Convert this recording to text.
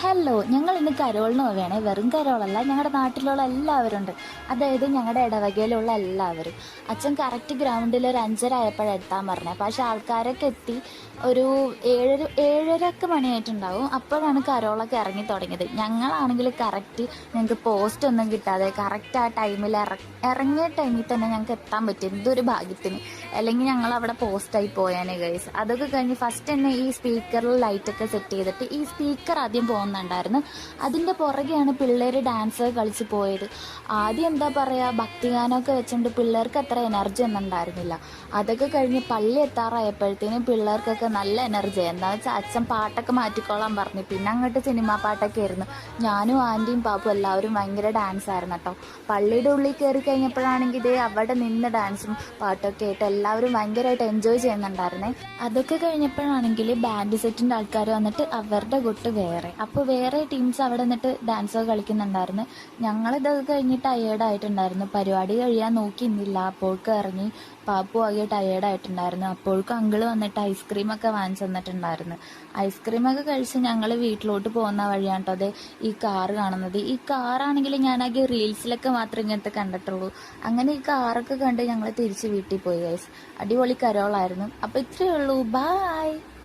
Hello, ഞങ്ങൾ ഇന്ന് കരോളിന് പോവുകയാണ്. വെറും കരോളല്ല, ഞങ്ങളുടെ നാട്ടിലുള്ള എല്ലാവരും ഉണ്ട്. അതായത് ഞങ്ങളുടെ ഇടവകയിലുള്ള എല്ലാവരും. അച്ഛൻ കറക്റ്റ് ഗ്രൗണ്ടിൽ ഒരു 5:30 ആയപ്പോഴാണ് എത്താൻ പറഞ്ഞത്. പക്ഷെ ആൾക്കാരൊക്കെ എത്തി ഒരു 7:30 മണിയായിട്ടുണ്ടാവും. അപ്പോഴാണ് കരോളൊക്കെ ഇറങ്ങി തുടങ്ങിയത്. ഞങ്ങളാണെങ്കിൽ കറക്റ്റ് ഞങ്ങൾക്ക് പോസ്റ്റ് ഒന്നും കിട്ടാതെ കറക്റ്റ് ആ ടൈമിൽ ഇറങ്ങിയ ടൈമിൽ തന്നെ ഞങ്ങൾക്ക് എത്താൻ പറ്റി. എന്തൊരു ഭാഗ്യത്തിന്. അല്ലെങ്കിൽ ഞങ്ങൾ അവിടെ പോസ്റ്റായി പോയാനേ ഗൈസ്. അതൊക്കെ കഴിഞ്ഞ് ഫസ്റ്റ് തന്നെ ഈ സ്പീക്കറിൽ ലൈറ്റൊക്കെ സെറ്റ് ചെയ്തിട്ട് ഈ സ്പീക്കർ ആദ്യം പോകുന്നുണ്ടായിരുന്നു. അതിൻ്റെ പുറകെയാണ് പിള്ളേർ ഡാൻസ് കളിച്ച് പോയത്. ആദ്യം എന്താ പറയുക, ഭക്തിഗാനമൊക്കെ വെച്ചുകൊണ്ട് പിള്ളേർക്ക് അത്ര എനർജി ഒന്നും ഉണ്ടായിരുന്നില്ല. അതൊക്കെ കഴിഞ്ഞ് പള്ളി എത്താറായപ്പോഴത്തേനും പിള്ളേർക്കൊക്കെ നല്ല എനർജി. എന്താണെന്ന് വെച്ചാൽ അച്ഛൻ പാട്ടൊക്കെ മാറ്റിക്കോളാൻ പറഞ്ഞു. പിന്നെ അങ്ങോട്ട് സിനിമാ പാട്ടൊക്കെ ആയിരുന്നു. ഞാനും ആൻറ്റിയും പാപ്പും എല്ലാവരും ഭയങ്കര ഡാൻസ് ആയിരുന്നു കേട്ടോ. പള്ളിയുടെ ഉള്ളിൽ കയറി കഴിഞ്ഞപ്പോഴാണെങ്കിൽ ഇതേ അവിടെ നിന്ന് ഡാൻസും പാട്ടൊക്കെ ആയിട്ട് എല്ലാവരും ഭയങ്കരമായിട്ട് എൻജോയ് ചെയ്യുന്നുണ്ടായിരുന്നേ. അതൊക്കെ കഴിഞ്ഞപ്പോഴാണെങ്കിൽ ബാൻഡ് സെറ്റിൻ്റെ ആൾക്കാർ വന്നിട്ട് അവരുടെ കൊട്ട് വേറെ. അപ്പോൾ വേറെ ടീംസ് അവിടെ നിന്നിട്ട് ഡാൻസൊക്കെ കളിക്കുന്നുണ്ടായിരുന്നു. ഞങ്ങളിതൊക്കെ കഴിഞ്ഞ് ടയേർഡായിട്ടുണ്ടായിരുന്നു. പരിപാടി കഴിയാൻ നോക്കി നിന്നില്ല. അപ്പോഴേക്കും ഇറങ്ങി. പാപ്പു ആകെ ടയേർഡായിട്ടുണ്ടായിരുന്നു. അപ്പോഴേക്കും അങ്കിള് വന്നിട്ട് ഐസ്ക്രീമൊക്കെ വാങ്ങിച്ചു തന്നിട്ടുണ്ടായിരുന്നു. ഐസ്ക്രീമൊക്കെ കഴിച്ച് ഞങ്ങൾ വീട്ടിലോട്ട് പോകുന്ന വഴിയാണ് കേട്ടോ അതെ ഈ കാറ് കാണുന്നത്. ഈ കാറാണെങ്കിൽ ഞാനാകെ റീൽസിലൊക്കെ മാത്രമേ ഇങ്ങനത്തെ കണ്ടിട്ടുള്ളൂ. അങ്ങനെ ഈ കാറൊക്കെ കണ്ട് ഞങ്ങൾ തിരിച്ച് വീട്ടിൽ പോയി ഗൈസ്. അടിപൊളി കരോളായിരുന്നു. അപ്പോൾ ഇത്രയേ ഉള്ളൂ. ബായ്.